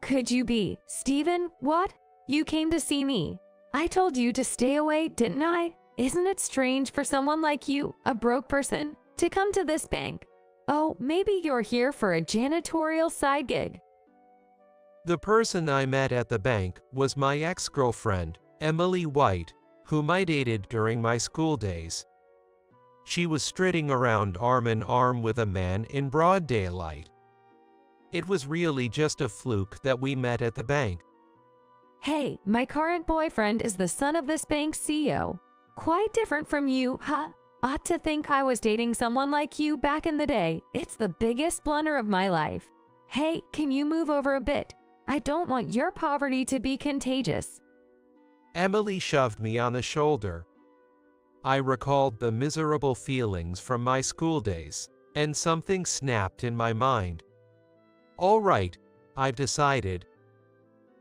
could you be? Steven, what? You came to see me. I told you to stay away, didn't I? Isn't it strange for someone like you, a broke person, to come to this bank? Oh, maybe you're here for a janitorial side gig. The person I met at the bank was my ex-girlfriend, Emily White, whom I dated during my school days. She was strutting around arm in arm with a man in broad daylight. It was really just a fluke that we met at the bank. Hey, my current boyfriend is the son of this bank's CEO. Quite different from you, huh? Ought to think I was dating someone like you back in the day. It's the biggest blunder of my life. Hey, can you move over a bit? I don't want your poverty to be contagious. Emily shoved me on the shoulder. I recalled the miserable feelings from my school days, and something snapped in my mind. All right, I've decided.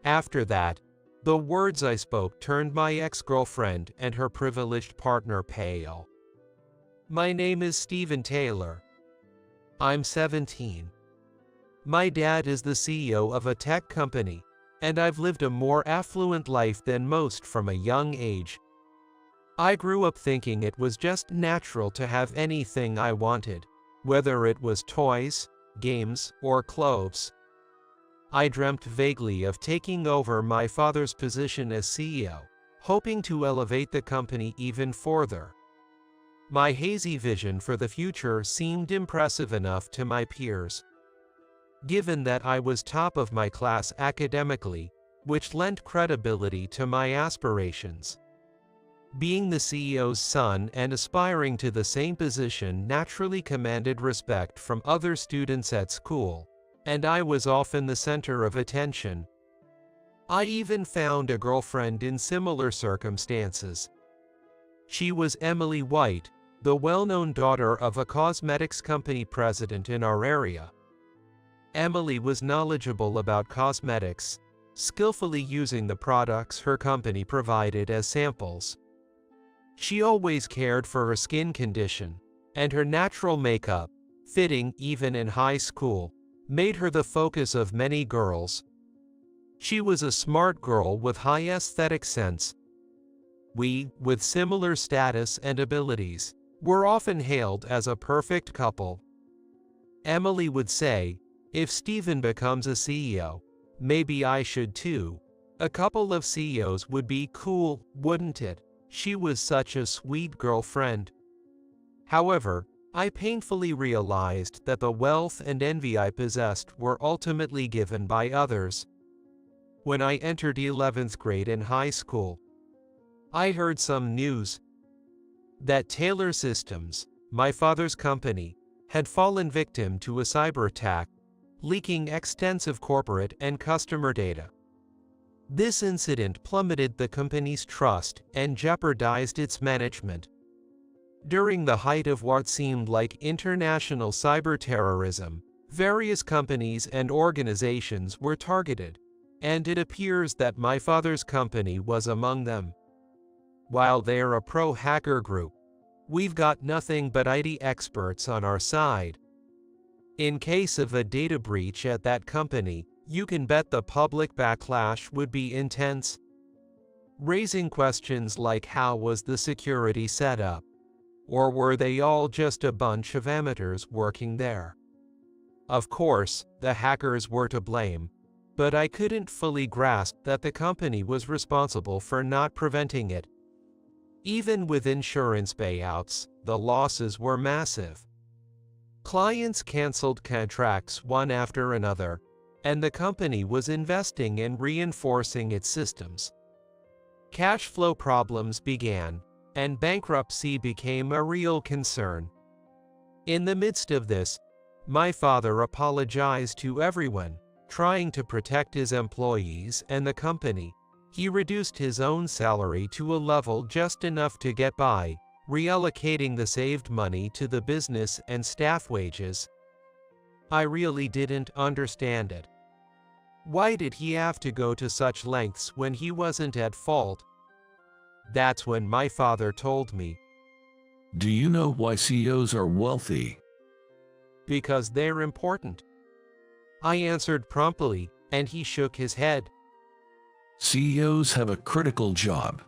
After that, the words I spoke turned my ex-girlfriend and her privileged partner pale. My name is Steven Taylor. I'm 17. My dad is the CEO of a tech company, and I've lived a more affluent life than most from a young age. I grew up thinking it was just natural to have anything I wanted, whether it was toys, games, or clothes. I dreamt vaguely of taking over my father's position as CEO, hoping to elevate the company even further. My hazy vision for the future seemed impressive enough to my peers. Given that I was top of my class academically, which lent credibility to my aspirations. Being the CEO's son and aspiring to the same position naturally commanded respect from other students at school, and I was often the center of attention. I even found a girlfriend in similar circumstances. She was Emily White, the well-known daughter of a cosmetics company president in our area. Emily was knowledgeable about cosmetics, skillfully using the products her company provided as samples. She always cared for her skin condition, and her natural makeup, fitting even in high school, made her the focus of many girls. She was a smart girl with high aesthetic sense. We, with similar status and abilities, were often hailed as a perfect couple. Emily would say, if Steven becomes a CEO, maybe I should too. A couple of CEOs would be cool, wouldn't it? She was such a sweet girlfriend. However, I painfully realized that the wealth and envy I possessed were ultimately given by others. When I entered 11th grade in high school, I heard some news that Taylor Systems, my father's company, had fallen victim to a cyber attack, leaking extensive corporate and customer data. This incident plummeted the company's trust and jeopardized its management. During the height of what seemed like international cyber terrorism, various companies and organizations were targeted, and it appears that my father's company was among them. While they're a pro-hacker group, we've got nothing but IT experts on our side. In case of a data breach at that company, you can bet the public backlash would be intense, raising questions like how was the security set up? Or were they all just a bunch of amateurs working there? Of course, the hackers were to blame, but I couldn't fully grasp that the company was responsible for not preventing it. Even with insurance payouts, the losses were massive. Clients canceled contracts one after another, and the company was investing in reinforcing its systems. Cash flow problems began, and bankruptcy became a real concern. In the midst of this, my father apologized to everyone, trying to protect his employees and the company. He reduced his own salary to a level just enough to get by, reallocating the saved money to the business and staff wages. I really didn't understand it. Why did he have to go to such lengths when he wasn't at fault? That's when my father told me. Do you know why CEOs are wealthy? Because they're important. I answered promptly, and he shook his head. CEOs have a critical job.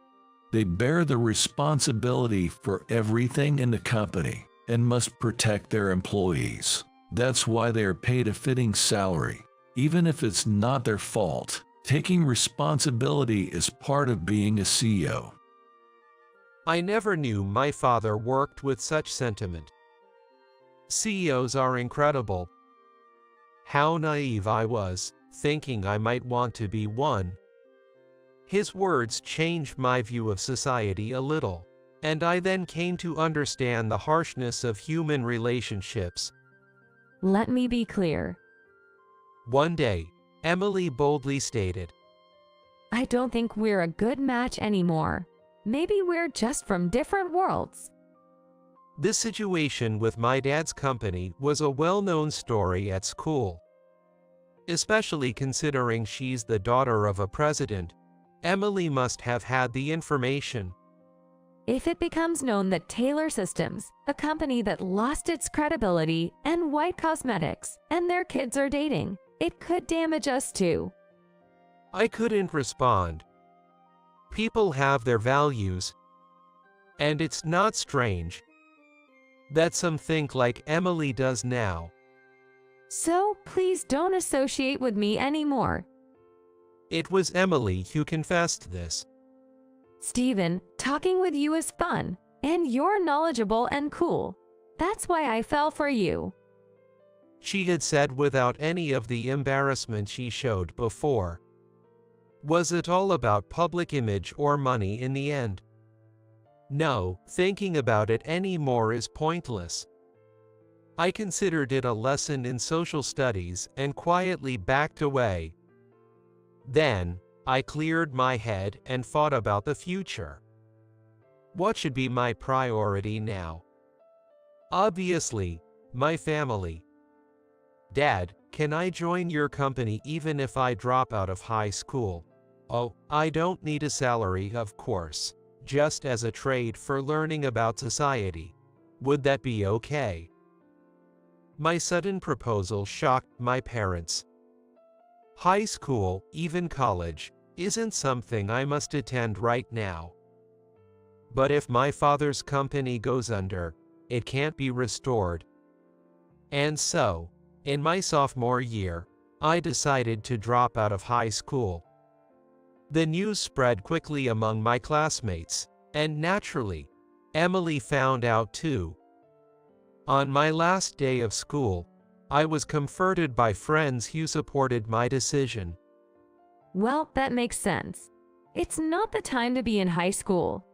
They bear the responsibility for everything in the company and must protect their employees. That's why they are paid a fitting salary, even if it's not their fault. Taking responsibility is part of being a CEO. I never knew my father worked with such sentiment. CEOs are incredible. How naive I was, thinking I might want to be one. His words changed my view of society a little, and I then came to understand the harshness of human relationships. Let me be clear. One day, Emily boldly stated, I don't think we're a good match anymore. Maybe we're just from different worlds. This situation with my dad's company was a well-known story at school. Especially considering she's the daughter of a president, Emily must have had the information. If it becomes known that Taylor Systems, a company that lost its credibility, and White Cosmetics, and their kids are dating, it could damage us too. I couldn't respond. People have their values. And it's not strange that some think like Emily does now. So, please don't associate with me anymore. It was Emily who confessed this. Steven, talking with you is fun, and you're knowledgeable and cool. That's why I fell for you. She had said without any of the embarrassment she showed before. Was it all about public image or money in the end? No, thinking about it anymore is pointless. I considered it a lesson in social studies and quietly backed away. Then, I cleared my head and thought about the future. What should be my priority now? Obviously, my family. Dad, can I join your company even if I drop out of high school? Oh, I don't need a salary, of course, just as a trade for learning about society. Would that be okay? My sudden proposal shocked my parents. High school, even college, isn't something I must attend right now. But if my father's company goes under, it can't be restored. And so, in my sophomore year, I decided to drop out of high school. The news spread quickly among my classmates, and naturally, Emily found out too. On my last day of school, I was comforted by friends who supported my decision. Well, that makes sense. It's not the time to be in high school.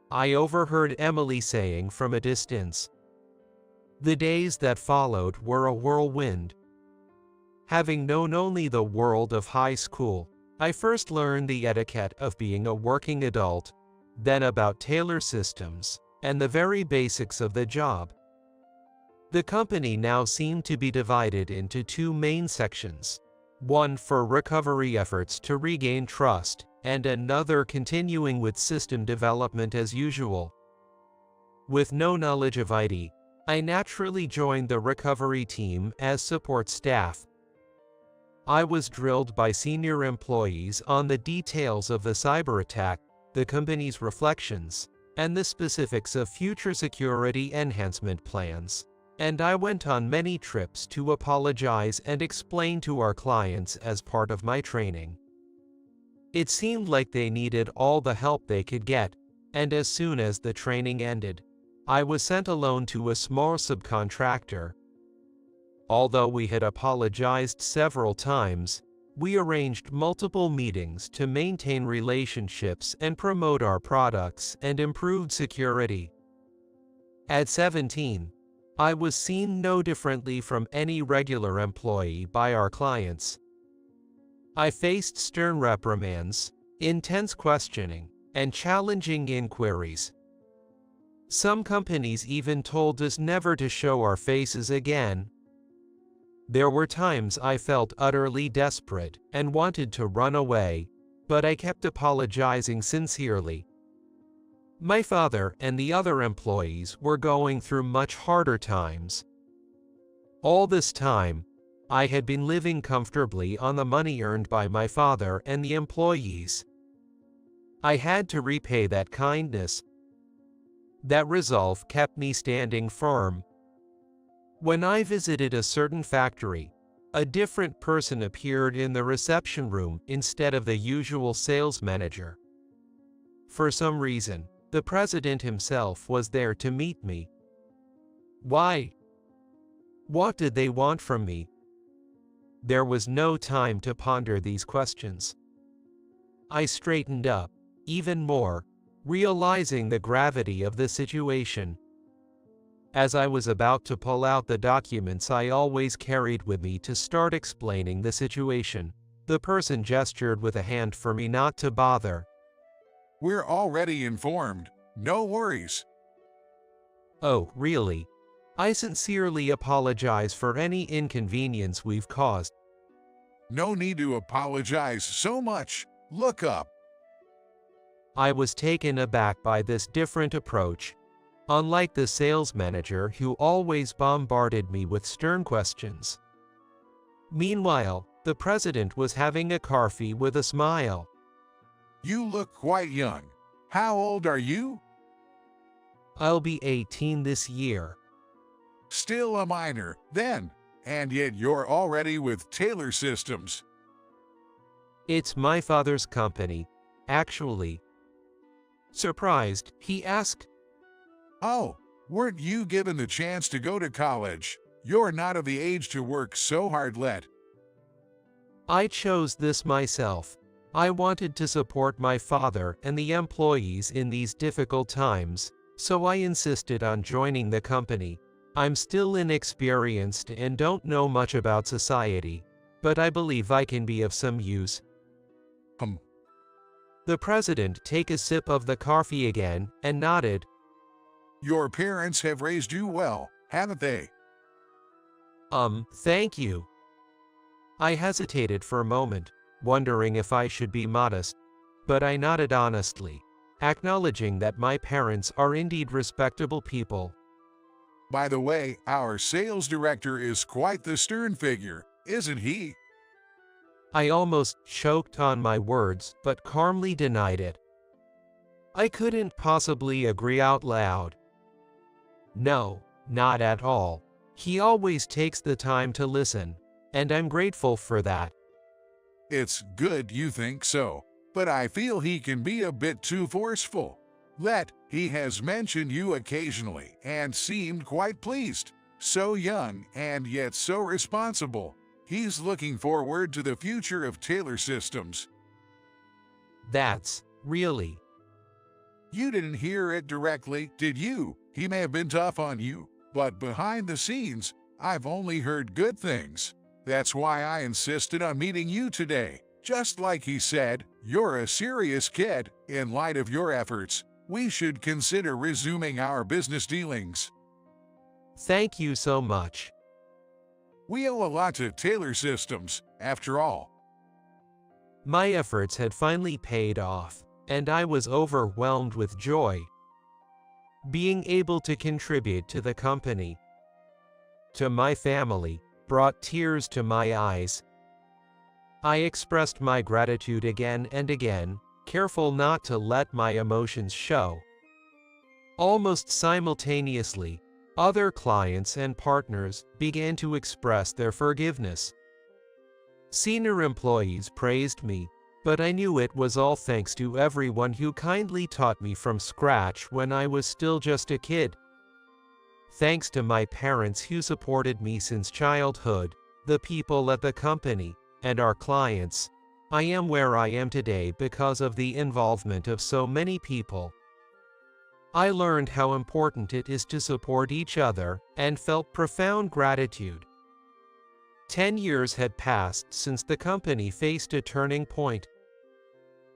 I overheard Emily saying from a distance. The days that followed were a whirlwind. Having known only the world of high school, I first learned the etiquette of being a working adult, then about Taylor Systems, and the very basics of the job. The company now seemed to be divided into two main sections, one for recovery efforts to regain trust, and another continuing with system development as usual. With no knowledge of IT, I naturally joined the recovery team as support staff. I was drilled by senior employees on the details of the cyber attack, the company's reflections, and the specifics of future security enhancement plans. And I went on many trips to apologize and explain to our clients as part of my training. It seemed like they needed all the help they could get, and as soon as the training ended, I was sent alone to a small subcontractor. Although we had apologized several times, we arranged multiple meetings to maintain relationships and promote our products and improved security. At 17, I was seen no differently from any regular employee by our clients. I faced stern reprimands, intense questioning, and challenging inquiries. Some companies even told us never to show our faces again. There were times I felt utterly desperate and wanted to run away, but I kept apologizing sincerely. My father and the other employees were going through much harder times. All this time, I had been living comfortably on the money earned by my father and the employees. I had to repay that kindness. That resolve kept me standing firm. When I visited a certain factory, a different person appeared in the reception room instead of the usual sales manager. For some reason, the president himself was there to meet me. Why? What did they want from me? There was no time to ponder these questions. I straightened up, even more, realizing the gravity of the situation. As I was about to pull out the documents I always carried with me to start explaining the situation, the person gestured with a hand for me not to bother. We're already informed. No worries. Oh, really? I sincerely apologize for any inconvenience we've caused. No need to apologize so much. Look up. I was taken aback by this different approach. Unlike the sales manager who always bombarded me with stern questions. Meanwhile, the president was having a coffee with a smile. You look quite young. How old are you? I'll be 18 this year. Still a minor, then, and yet you're already with Taylor Systems. It's my father's company, actually. Surprised, he asked. Oh, weren't you given the chance to go to college? You're not of the age to work so hard yet. I chose this myself. I wanted to support my father and the employees in these difficult times, so I insisted on joining the company. I'm still inexperienced and don't know much about society, but I believe I can be of some use. The president took a sip of the coffee again and nodded. Your parents have raised you well, haven't they? Thank you. I hesitated for a moment, wondering if I should be modest, but I nodded honestly, acknowledging that my parents are indeed respectable people. By the way, our sales director is quite the stern figure, isn't he? I almost choked on my words, but calmly denied it. I couldn't possibly agree out loud. No, not at all. He always takes the time to listen, and I'm grateful for that. It's good you think so, but I feel he can be a bit too forceful. He has mentioned you occasionally and seemed quite pleased. So young and yet so responsible. He's looking forward to the future of Taylor Systems. That's really. You didn't hear it directly, did you? He may have been tough on you, but behind the scenes, I've only heard good things. That's why I insisted on meeting you today. Just like he said, you're a serious kid. In light of your efforts, we should consider resuming our business dealings. Thank you so much. We owe a lot to Taylor Systems, after all. My efforts had finally paid off, and I was overwhelmed with joy. Being able to contribute to the company, to my family, brought tears to my eyes. I expressed my gratitude again and again, careful not to let my emotions show. Almost simultaneously, other clients and partners began to express their forgiveness. Senior employees praised me, but I knew it was all thanks to everyone who kindly taught me from scratch when I was still just a kid. Thanks to my parents who supported me since childhood, the people at the company, and our clients, I am where I am today because of the involvement of so many people. I learned how important it is to support each other and felt profound gratitude. 10 years had passed since the company faced a turning point.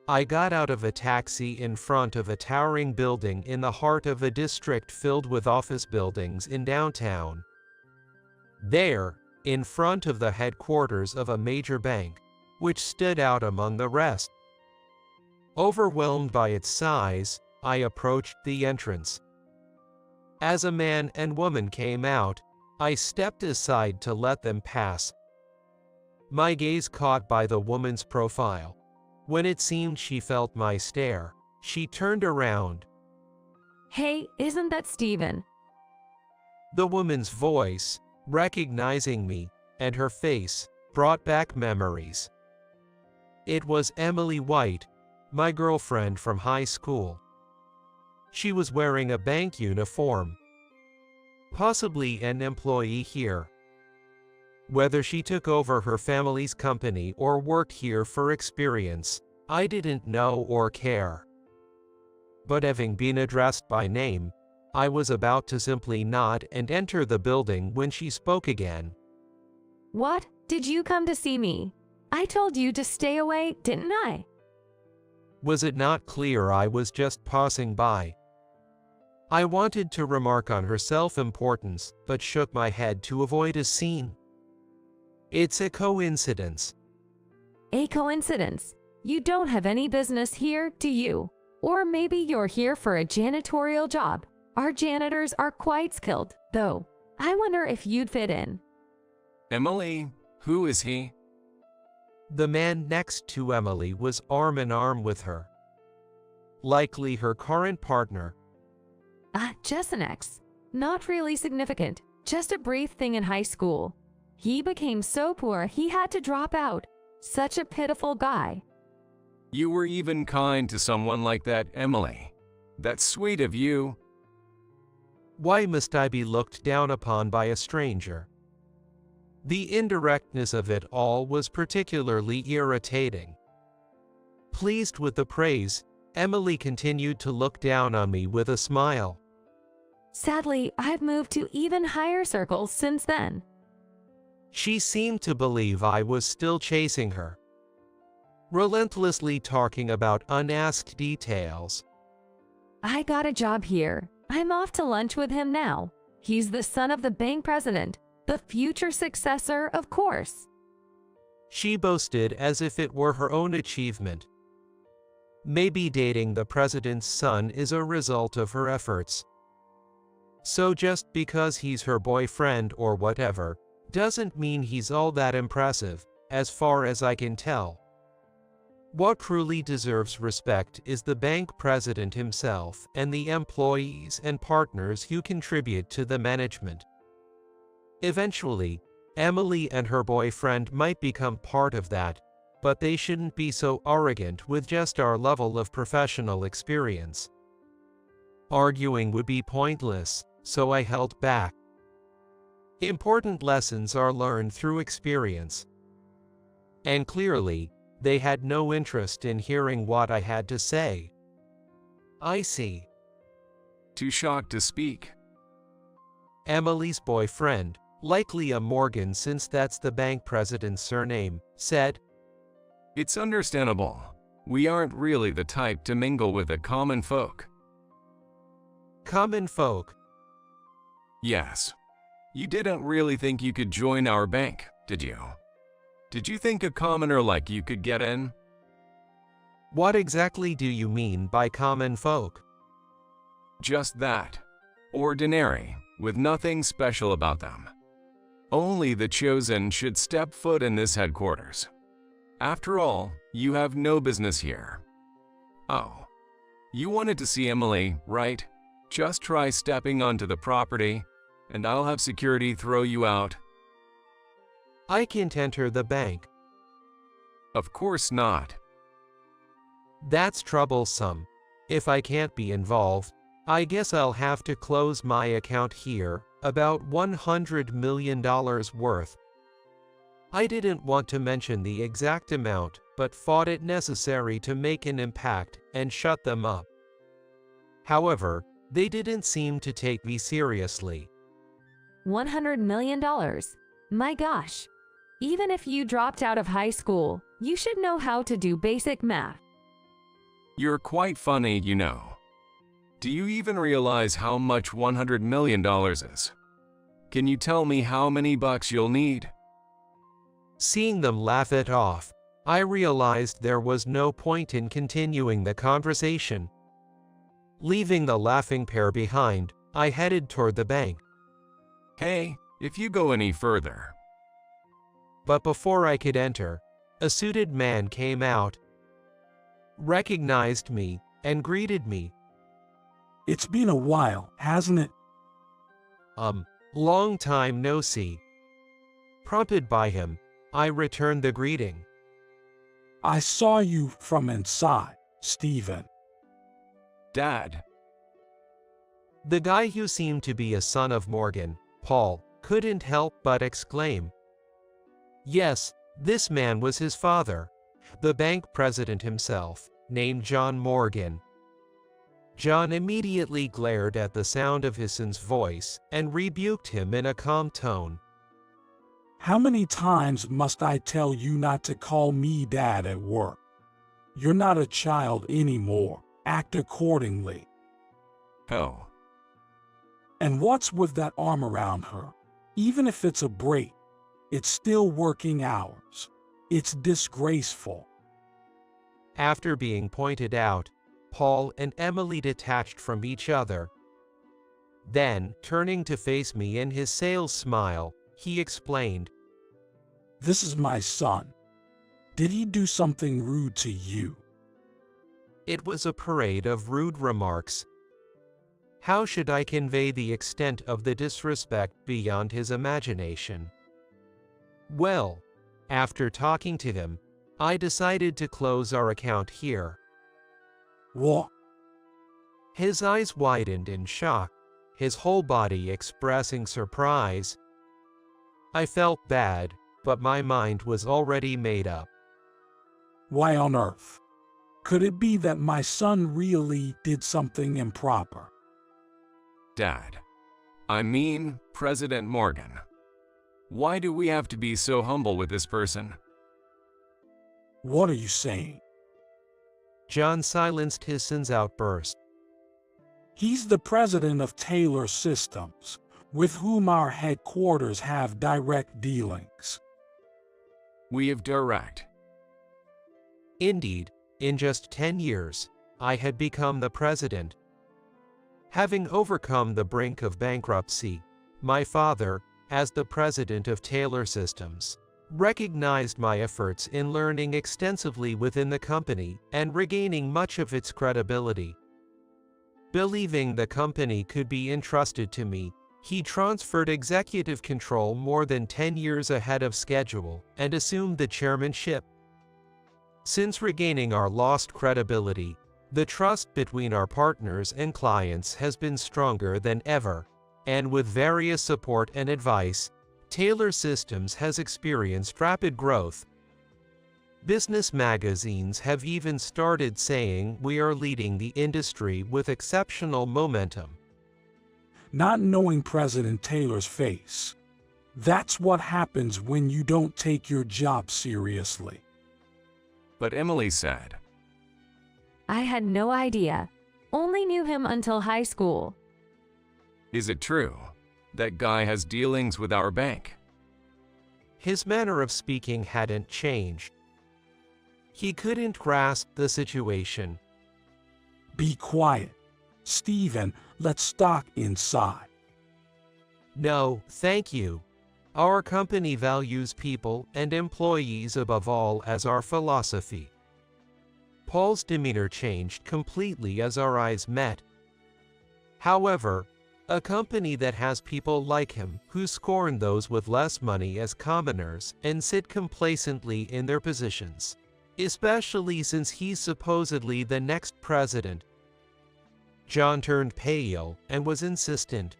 I got out of a taxi in front of a towering building in the heart of a district filled with office buildings in downtown. There, in front of the headquarters of a major bank, which stood out among the rest. Overwhelmed by its size, I approached the entrance. As a man and woman came out, I stepped aside to let them pass, my gaze caught by the woman's profile. When it seemed she felt my stare, she turned around. Hey, isn't that Steven? The woman's voice, recognizing me, and her face, brought back memories. It was Emily White, my girlfriend from high school. She was wearing a bank uniform. Possibly an employee here. Whether she took over her family's company or worked here for experience, I didn't know or care. But having been addressed by name, I was about to simply nod and enter the building when she spoke again. What? Did you come to see me? I told you to stay away, didn't I? Was it not clear I was just passing by? I wanted to remark on her self-importance, but shook my head to avoid a scene. It's a coincidence. A coincidence. You don't have any business here, do you? Or maybe you're here for a janitorial job. Our janitors are quite skilled, though. I wonder if you'd fit in. Emily, who is he? The man next to Emily was arm in arm with her. Likely her current partner. Just an ex. Not really significant. Just a brief thing in high school. He became so poor he had to drop out. Such a pitiful guy. You were even kind to someone like that, Emily. That's sweet of you. Why must I be looked down upon by a stranger? The indirectness of it all was particularly irritating. Pleased with the praise, Emily continued to look down on me with a smile. Sadly, I've moved to even higher circles since then. She seemed to believe I was still chasing her, relentlessly talking about unasked details. I got a job here. I'm off to lunch with him now. He's the son of the bank president, the future successor, of course. She boasted as if it were her own achievement. Maybe dating the president's son is a result of her efforts. So just because he's her boyfriend or whatever, doesn't mean he's all that impressive, as far as I can tell. What truly deserves respect is the bank president himself and the employees and partners who contribute to the management. Eventually, Emily and her boyfriend might become part of that, but they shouldn't be so arrogant with just our level of professional experience. Arguing would be pointless, so I held back. Important lessons are learned through experience. And clearly, they had no interest in hearing what I had to say. I see. Too shocked to speak. Emily's boyfriend, likely a Morgan since that's the bank president's surname, said, It's understandable. We aren't really the type to mingle with the common folk. Common folk? Yes. You didn't really think you could join our bank, did you? Did you think a commoner like you could get in? What exactly do you mean by common folk? Just that. Ordinary, with nothing special about them. Only the chosen should step foot in this headquarters. After all, you have no business here. Oh. You wanted to see Emily, right? Just try stepping onto the property, and I'll have security throw you out. I can't enter the bank. Of course not. That's troublesome. If I can't be involved, I guess I'll have to close my account here, about $100 million worth. I didn't want to mention the exact amount, but thought it necessary to make an impact and shut them up. However, they didn't seem to take me seriously. $100 million. My gosh. Even if you dropped out of high school, you should know how to do basic math. You're quite funny, you know. Do you even realize how much $100 million is? Can you tell me how many bucks you'll need? Seeing them laugh it off, I realized there was no point in continuing the conversation. Leaving the laughing pair behind, I headed toward the bank. Hey, if you go any further. but before I could enter, a suited man came out, recognized me, and greeted me. It's been a while, hasn't it? Long time no see. Prompted by him, I returned the greeting. I saw you from inside, Stephen. Dad. The guy who seemed to be a son of Morgan, Paul, couldn't help but exclaim. Yes, this man was his father, the bank president himself, named John Morgan. John immediately glared at the sound of his son's voice and rebuked him in a calm tone. How many times must I tell you not to call me Dad at work? You're not a child anymore. Act accordingly. Oh. And what's with that arm around her? Even if it's a break, it's still working hours. It's disgraceful. After being pointed out, Paul and Emily detached from each other. Then, turning to face me in his sales smile, he explained, This is my son. Did he do something rude to you? It was a parade of rude remarks. How should I convey the extent of the disrespect beyond his imagination? Well, after talking to him, I decided to close our account here. What? His eyes widened in shock, his whole body expressing surprise. I felt bad, but my mind was already made up. Why on earth? Could it be that my son really did something improper? Dad. I mean, President Morgan. Why do we have to be so humble with this person? What are you saying? John silenced his son's outburst. He's the president of Taylor Systems, with whom our headquarters have direct dealings. We have direct. Indeed, in just 10 years, I had become the president. Having overcome the brink of bankruptcy, my father, as the president of Taylor Systems, recognized my efforts in learning extensively within the company and regaining much of its credibility. Believing the company could be entrusted to me, he transferred executive control more than 10 years ahead of schedule and assumed the chairmanship. Since regaining our lost credibility, the trust between our partners and clients has been stronger than ever, and with various support and advice, Taylor Systems has experienced rapid growth. Business magazines have even started saying we are leading the industry with exceptional momentum. Not knowing President Taylor's face. That's what happens when you don't take your job seriously. But Emily said, I had no idea. Only knew him until high school. Is it true? That guy has dealings with our bank. His manner of speaking hadn't changed. He couldn't grasp the situation. Be quiet. Stephen, let's talk inside. No, thank you. Our company values people and employees above all as our philosophy. Paul's demeanor changed completely as our eyes met. However, a company that has people like him who scorn those with less money as commoners and sit complacently in their positions, especially since he's supposedly the next president. John turned pale and was insistent.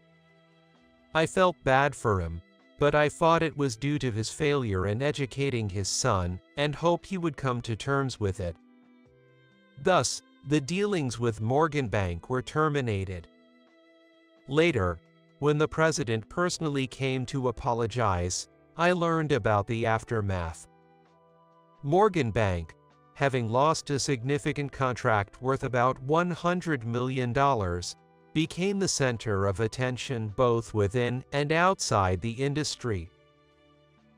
I felt bad for him, but I thought it was due to his failure in educating his son and hoped he would come to terms with it. Thus, the dealings with Morgan Bank were terminated. Later, when the president personally came to apologize, I learned about the aftermath. Morgan Bank, having lost a significant contract worth about $100 million, became the center of attention both within and outside the industry.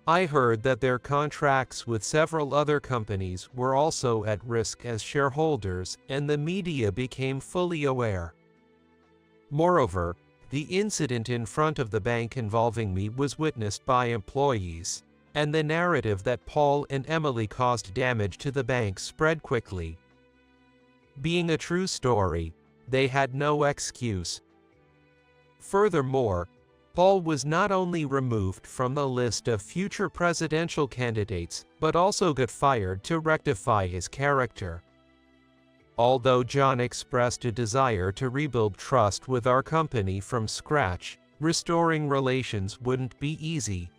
I heard that their contracts with several other companies were also at risk as shareholders, and the media became fully aware. Moreover, the incident in front of the bank involving me was witnessed by employees, and the narrative that Paul and Emily caused damage to the bank spread quickly. Being a true story, they had no excuse. Furthermore, Paul was not only removed from the list of future presidential candidates, but also got fired to rectify his character. Although John expressed a desire to rebuild trust with our company from scratch, restoring relations wouldn't be easy.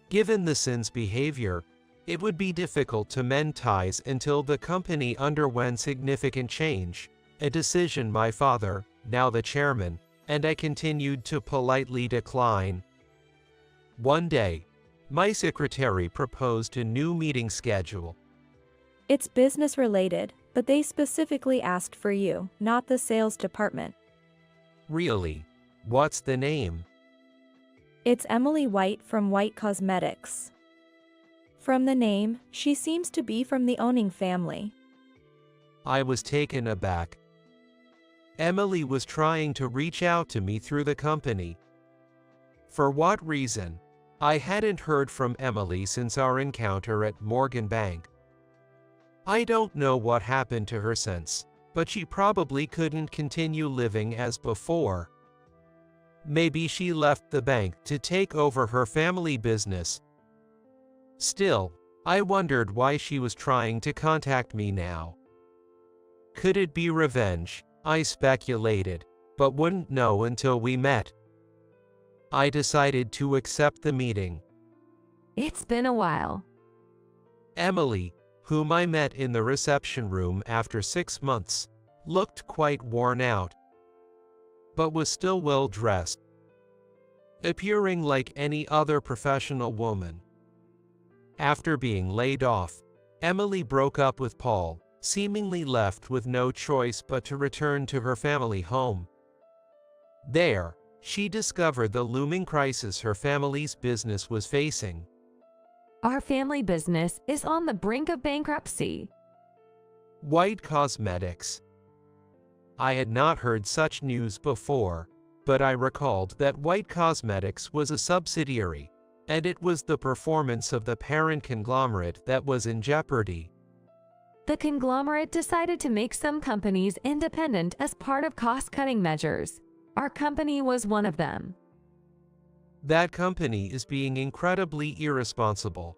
Given the sin's behavior, it would be difficult to mend ties until the company underwent significant change, a decision my father, now the chairman, and I continued to politely decline. One day, my secretary proposed a new meeting schedule. It's business related, but they specifically asked for you, not the sales department. Really? What's the name? It's Emily White from White Cosmetics. From the name, she seems to be from the owning family. I was taken aback. Emily was trying to reach out to me through the company. For what reason? I hadn't heard from Emily since our encounter at Morgan Bank. I don't know what happened to her since, but she probably couldn't continue living as before. Maybe she left the bank to take over her family business. Still, I wondered why she was trying to contact me now. Could it be revenge? I speculated, but wouldn't know until we met. I decided to accept the meeting. It's been a while. Emily, whom I met in the reception room after 6 months, looked quite worn out, but was still well dressed, appearing like any other professional woman. After being laid off, Emily broke up with Paul, seemingly left with no choice but to return to her family home. There, she discovered the looming crisis her family's business was facing. Our family business is on the brink of bankruptcy. White Cosmetics. I had not heard such news before, but I recalled that White Cosmetics was a subsidiary, and it was the performance of the parent conglomerate that was in jeopardy. The conglomerate decided to make some companies independent as part of cost-cutting measures. Our company was one of them. That company is being incredibly irresponsible.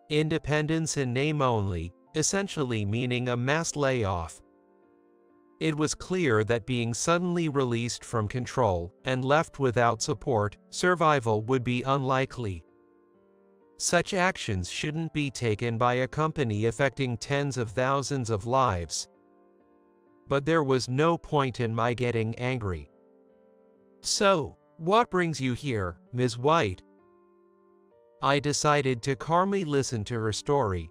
Independence in name only, essentially meaning a mass layoff. It was clear that being suddenly released from control and left without support, survival would be unlikely. Such actions shouldn't be taken by a company affecting tens of thousands of lives. But there was no point in my getting angry. So, what brings you here, Ms. White? I decided to calmly listen to her story.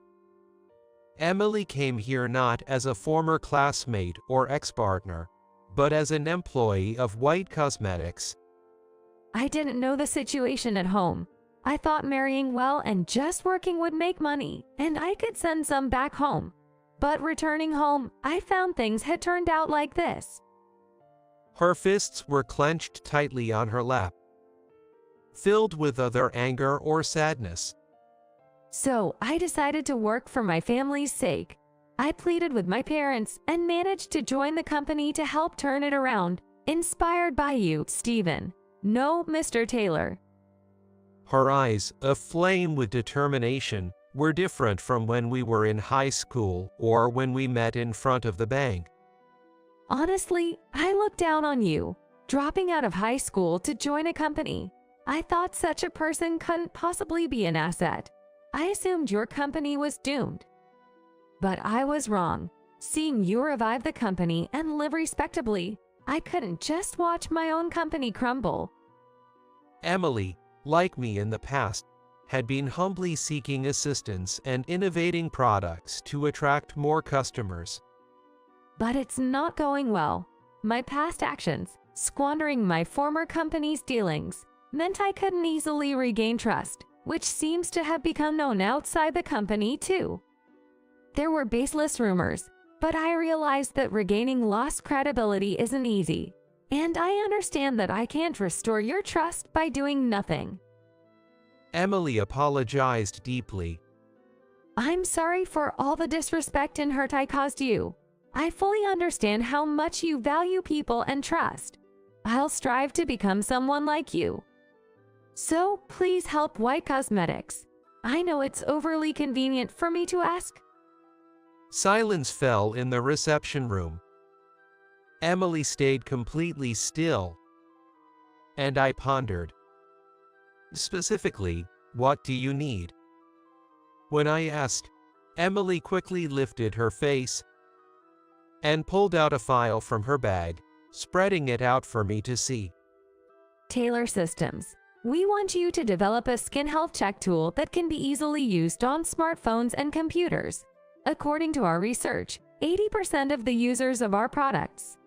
Emily came here not as a former classmate or ex-partner, but as an employee of White Cosmetics. I didn't know the situation at home. I thought marrying well and just working would make money, and I could send some back home. But returning home, I found things had turned out like this. Her fists were clenched tightly on her lap, filled with either anger or sadness. So I decided to work for my family's sake. I pleaded with my parents and managed to join the company to help turn it around, inspired by you, Stephen. No, Mr. Taylor. Her eyes, aflame with determination, were different from when we were in high school or when we met in front of the bank. Honestly, I looked down on you, dropping out of high school to join a company. I thought such a person couldn't possibly be an asset. I assumed your company was doomed. But I was wrong. Seeing you revive the company and live respectably, I couldn't just watch my own company crumble. Emily, like me in the past, had been humbly seeking assistance and innovating products to attract more customers. But it's not going well. My past actions, squandering my former company's dealings, meant I couldn't easily regain trust, which seems to have become known outside the company too. There were baseless rumors, but I realized that regaining lost credibility isn't easy, and I understand that I can't restore your trust by doing nothing. Emily apologized deeply. I'm sorry for all the disrespect and hurt I caused you. I fully understand how much you value people and trust. I'll strive to become someone like you. So please help White Cosmetics. I know it's overly convenient for me to ask. Silence fell in the reception room. Emily stayed completely still. And I pondered. Specifically, what do you need? When I asked, Emily quickly lifted her face and pulled out a file from her bag, spreading it out for me to see. Taylor Systems. We want you to develop a skin health check tool that can be easily used on smartphones and computers. According to our research, 80% of the users of our products.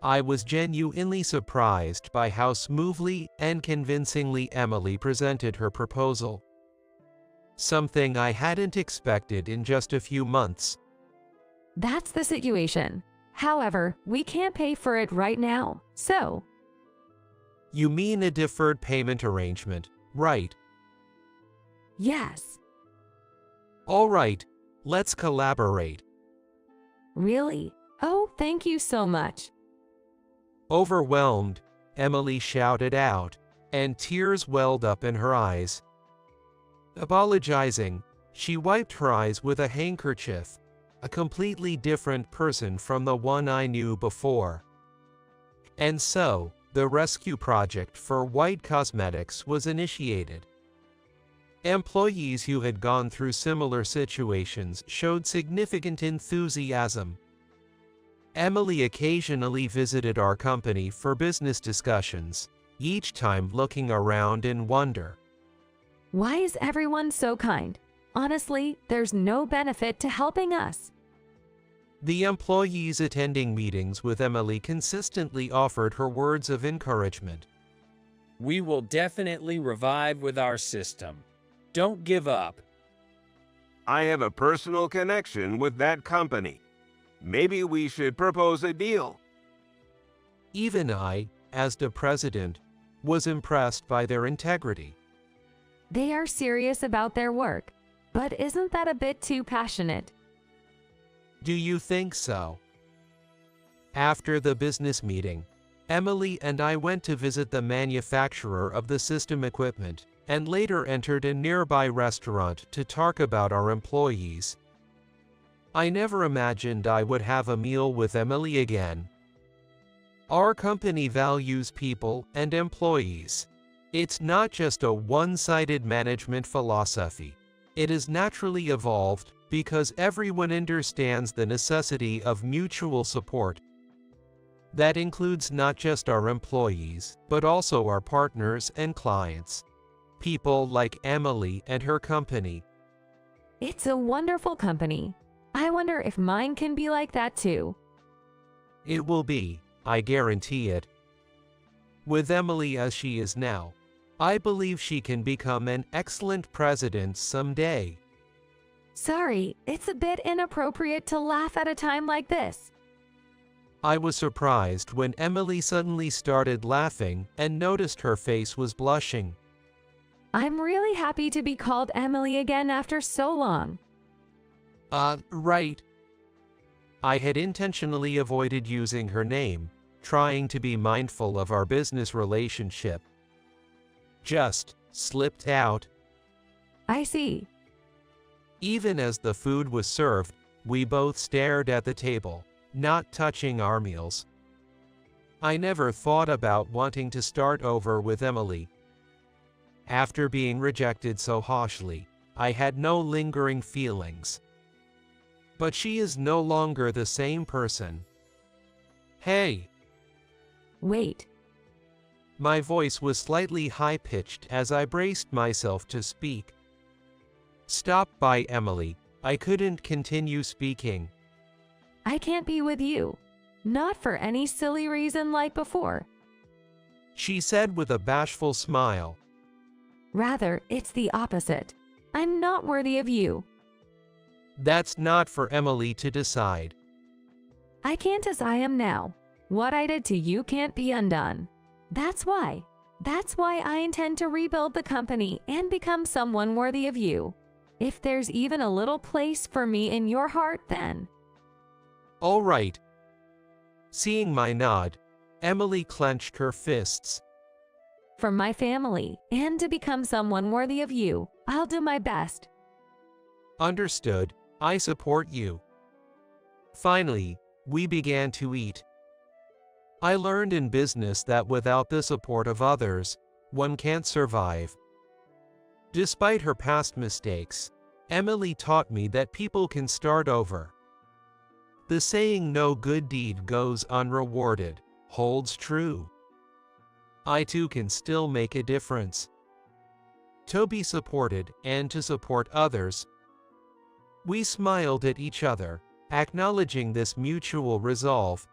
I was genuinely surprised by how smoothly and convincingly Emily presented her proposal. Something I hadn't expected in just a few months. That's the situation. However, we can't pay for it right now, so. You mean a deferred payment arrangement, right? Yes. All right, let's collaborate. Really? Oh, thank you so much. Overwhelmed, Emily shouted out, and tears welled up in her eyes. Apologizing, she wiped her eyes with a handkerchief, a completely different person from the one I knew before. And so, the rescue project for White Cosmetics was initiated. Employees who had gone through similar situations showed significant enthusiasm. Emily occasionally visited our company for business discussions, each time looking around in wonder. Why is everyone so kind? Honestly, there's no benefit to helping us. The employees attending meetings with Emily consistently offered her words of encouragement. We will definitely revive with our system. Don't give up. I have a personal connection with that company. Maybe we should propose a deal. Even I, as the president, was impressed by their integrity. They are serious about their work, but isn't that a bit too passionate? Do you think so? After the business meeting, Emily and I went to visit the manufacturer of the system equipment, and later entered a nearby restaurant to talk about our employees. I never imagined I would have a meal with Emily again. Our company values people and employees. It's not just a one-sided management philosophy. It is naturally evolved because everyone understands the necessity of mutual support. That includes not just our employees, but also our partners and clients. People like Emily and her company. It's a wonderful company. I wonder if mine can be like that too. It will be, I guarantee it. With Emily as she is now, I believe she can become an excellent president someday. Sorry, it's a bit inappropriate to laugh at a time like this. I was surprised when Emily suddenly started laughing and noticed her face was blushing. I'm really happy to be called Emily again after so long. Right. I had intentionally avoided using her name, trying to be mindful of our business relationship. Just slipped out. I see. Even as the food was served, we both stared at the table, not touching our meals. I never thought about wanting to start over with Emily. After being rejected so harshly, I had no lingering feelings. But she is no longer the same person. Hey! Wait. My voice was slightly high-pitched as I braced myself to speak. Stop by, Emily. I couldn't continue speaking. I can't be with you. Not for any silly reason like before. She said with a bashful smile. Rather, it's the opposite. I'm not worthy of you. That's not for Emily to decide. I can't as I am now. What I did to you can't be undone. That's why. That's why I intend to rebuild the company and become someone worthy of you. If there's even a little place for me in your heart, then. All right. Seeing my nod, Emily clenched her fists. For my family, and to become someone worthy of you, I'll do my best. Understood, I support you. Finally, we began to eat. I learned in business that without the support of others, one can't survive. Despite her past mistakes, Emily taught me that people can start over. The saying "no good deed goes unrewarded" holds true. I too can still make a difference. To be supported and to support others. We smiled at each other, acknowledging this mutual resolve.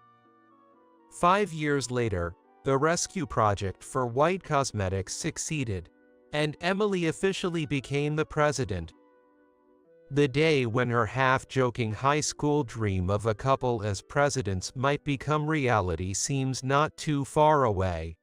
5 years later, the rescue project for White Cosmetics succeeded, and Emily officially became the president. The day when her half-joking high school dream of a couple as presidents might become reality seems not too far away.